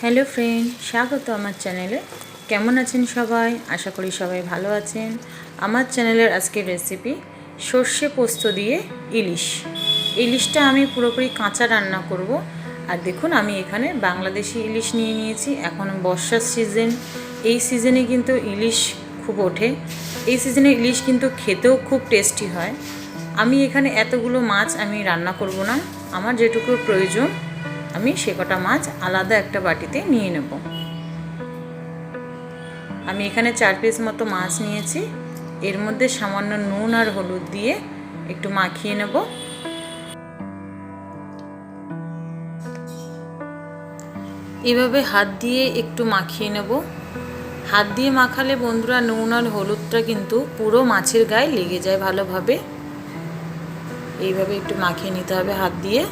Hello friend, স্বাগত আমার চ্যানেলে। কেমন আছেন সবাই? আশা করি সবাই ভালো আছেন। আমার চ্যানেলের আজকের রেসিপি সর্ষে পোস্ত দিয়ে ইলিশ। ইলিশটা আমি পুরোপুরি কাঁচা রান্না করব। আর দেখুন, আমি এখানে বাংলাদেশি ইলিশ নিয়ে নিয়েছি। এখন বর্ষার সিজন, এই সিজনে কিন্তু ইলিশ খুব ওঠে। এই সিজনে ইলিশ কিন্তু খেতেও খুব টেস্টি হয়। আমি এখানে এতগুলো মাছ আমি রান্না করব না, আমার যেটুকু প্রয়োজন আমি সে কটা মাছ আলাদা একটা বাটিতে নিয়ে নেব। আমি এখানে 4 পিস মতো মাছ নিয়েছি। এর মধ্যে সামান্য নুন আর হলুদ দিয়ে একটু মাখিয়ে নেব। এভাবে হাত দিয়ে একটু মাখিয়ে নেব। হাত দিয়ে মাখালে বন্ধুরা নুন আর হলুদটা কিন্তু পুরো মাছের গায়ে লেগে যায় ভালোভাবে। এইভাবে একটু মাখিয়ে নিতে হবে হাত দিয়ে।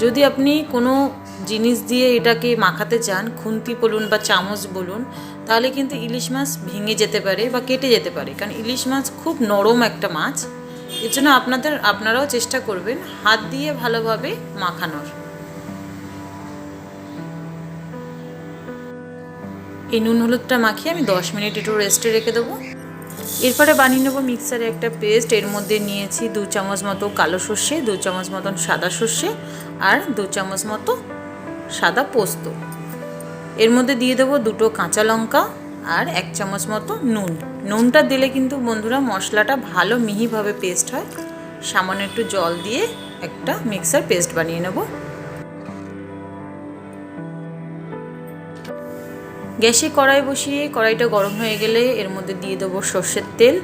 যদি আপনি কোনো জিনিস দিয়ে এটাকে মাখাতে চান, খুন্তি বলুন বা চামচ বলুন, তাহলে কিন্তু ইলিশ মাছ ভেঙে যেতে পারে বা কেটে যেতে পারে, কারণ ইলিশ মাছ খুব নরম একটা মাছ। এর জন্য আপনারাও চেষ্টা করবেন হাত দিয়ে ভালোভাবে মাখানোর। এই নুন হলুদটা মাখিয়ে আমি 10 মিনিট একটু রেস্টে রেখে দেবো। এরপরে বানিয়ে নেবো মিক্সারে একটা পেস্ট। এর মধ্যে নিয়েছি 2 চামচ মতো কালো সর্ষে, 2 চামচ মতন সাদা সর্ষে আর 2 চামচ মতো সাদা পোস্ত। এর মধ্যে দিয়ে দেবো 2টো কাঁচা লঙ্কা আর 1 চামচ মতো নুন। নুনটা দিলে কিন্তু বন্ধুরা মশলাটা ভালো মিহিভাবে পেস্ট হয়। সামান্য একটু জল দিয়ে একটা মিক্সার পেস্ট বানিয়ে নেব। গ্যাসে কড়াই বসিয়ে কড়াইটা গরম হয়ে গেলে এর মধ্যে দিয়ে দেবো সর্ষের তেল।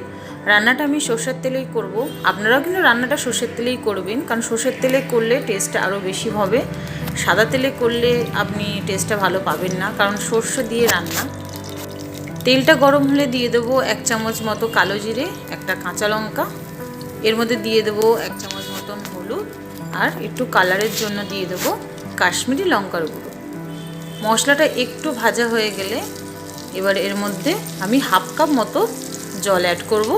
রান্নাটা আমি সর্ষের তেলেই করব। আপনারাও কিন্তু রান্নাটা সর্ষের তেলেই করবেন, কারণ সর্ষের তেলে করলে টেস্টটা আরও বেশি হবে। সাদা তেলে করলে আপনি টেস্টটা ভালো পাবেন না, কারণ সর্ষে দিয়ে রান্না। তেলটা গরম হলে দিয়ে দেবো 1 চামচ মতো কালো জিরে, একটা কাঁচা লঙ্কা। এর মধ্যে দিয়ে দেবো 1 চামচ মতন হলুদ আর একটু কালারের জন্য দিয়ে দেবো কাশ্মীরি লঙ্কার গুঁড়ো। মশলাটা একটু ভাজা হয়ে গেলে এবার এর মধ্যে আমি হাফ কাপ মতো জল অ্যাড করব।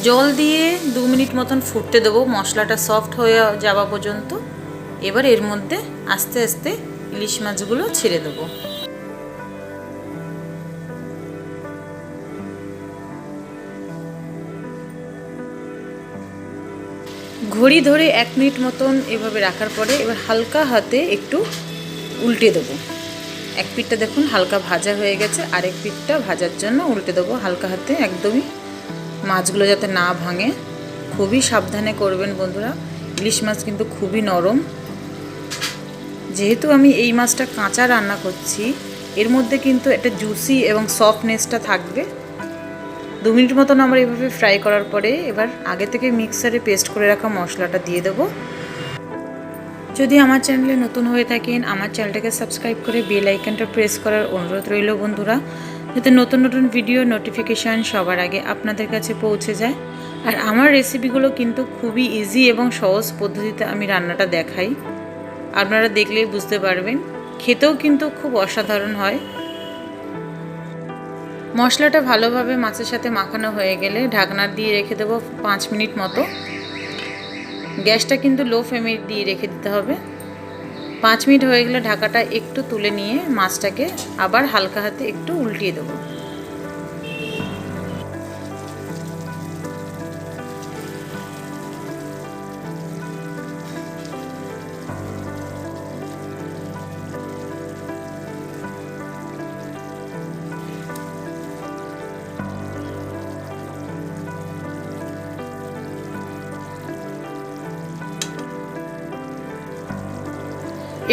জল দিয়ে 2 মিনিট মতন ফুটতে দেবো, মশলাটা সফট হয়ে যাওয়া পর্যন্ত। এবার এর মধ্যে আস্তে আস্তে ইলিশ মাছগুলো ছেড়ে দেবো। ঘড়ি ধরে 1 মিনিট মতন এভাবে রাখার পরে এবার হালকা হাতে একটু উল্টে দেবো। এক পিঠটা দেখুন হালকা ভাজা হয়ে গেছে, আরেক পিঠটা ভাজার জন্য উল্টে দেবো হালকা হাতে। একদমই মাছগুলো যাতে না ভাঙে, খুবই সাবধানে করবেন বন্ধুরা। ইলিশ মাছ কিন্তু খুবই নরম। যেহেতু আমি এই মাছটা কাঁচা রান্না করছি, এর মধ্যে কিন্তু একটা জুসি এবং সফটনেসটা থাকবে। 2 মিনিট মতন আমরা এভাবে ফ্রাই করার পরে এবার আগে থেকে মিক্সারে পেস্ট করে রাখা মশলাটা দিয়ে দেবো। যদি আমার চ্যানেলে নতুন হয়ে থাকেন, আমার চ্যানেলটাকে সাবস্ক্রাইব করে বেল আইকনটা প্রেস করার অনুরোধ রইল বন্ধুরা, যাতে নতুন নতুন ভিডিও নোটিফিকেশান সবার আগে আপনাদের কাছে পৌঁছে যায়। আর আমার রেসিপিগুলো কিন্তু খুবই ইজি এবং সহজ পদ্ধতিতে আমি রান্নাটা দেখাই। আপনারা দেখলেই বুঝতে পারবেন, খেতেও কিন্তু খুব অসাধারণ হয়। মশলাটা ভালোভাবে মাছের সাথে মাখানো হয়ে গেলে ঢাকনা দিয়ে রেখে দেবো 5 মিনিট মতো। গ্যাসটা কিন্তু লো ফ্লেমে দিয়ে রেখে দিতে হবে। 5 মিনিট হয়ে গেলে ঢাকাটা একটু তুলে নিয়ে মাছটাকে আবার হালকা হাতে একটু উল্টিয়ে দেবো।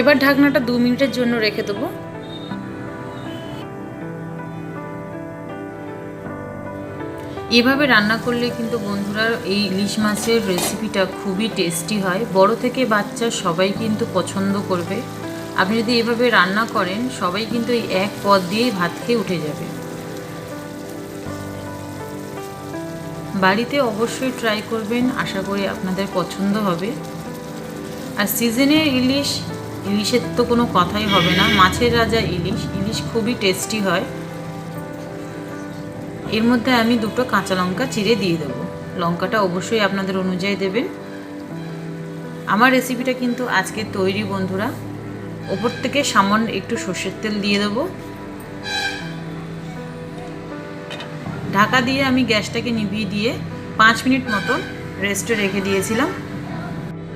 এবার ঢাকনাটা 2 মিনিটের জন্য রেখে দেবো। এভাবে রান্না করলে কিন্তু বন্ধুরা এই ইলিশ মাছের রেসিপিটা খুবই টেস্টি হয়। বড় থেকে বাচ্চা সবাই কিন্তু পছন্দ করবে। আপনি যদি এভাবে রান্না করেন, সবাই কিন্তু এই এক পদ দিয়েই ভাত খেয়ে উঠে যাবে। বাড়িতে অবশ্যই ট্রাই করবেন, আশা করি আপনাদের পছন্দ হবে। আর সিজনের ইলিশের তো কোনো কথাই হবে না। মাছের রাজা ইলিশ খুবই টেস্টি হয়। এর মধ্যে আমি দুটো কাঁচা লঙ্কা চিড়ে দিয়ে দেবো। লঙ্কাটা অবশ্যই আপনাদের অনুযায়ী দেবেন। আমার রেসিপিটা কিন্তু আজকে তৈরি বন্ধুরা। ওপর থেকে সামান্য একটু সর্ষের তেল দিয়ে দেবো। ঢাকা দিয়ে আমি গ্যাসটাকে নিভিয়ে দিয়ে 5 মিনিট মতন রেস্টে রেখে দিয়েছিলাম।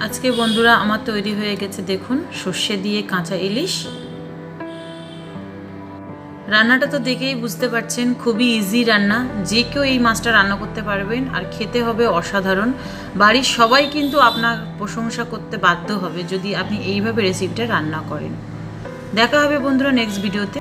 আজকে বন্ধুরা আমার তৈরি হয়ে গেছে দেখুন সর্ষে দিয়ে কাঁচা ইলিশ। রান্নাটা তো দেখেই বুঝতে পারছেন খুবই ইজি রান্না, যে কেউ এই মাছটা রান্না করতে পারবেন আর খেতে হবে অসাধারণ। বাড়ির সবাই কিন্তু আপনার প্রশংসা করতে বাধ্য হবে যদি আপনি এইভাবে রেসিপিটা রান্না করেন। দেখা হবে বন্ধুরা নেক্সট ভিডিওতে।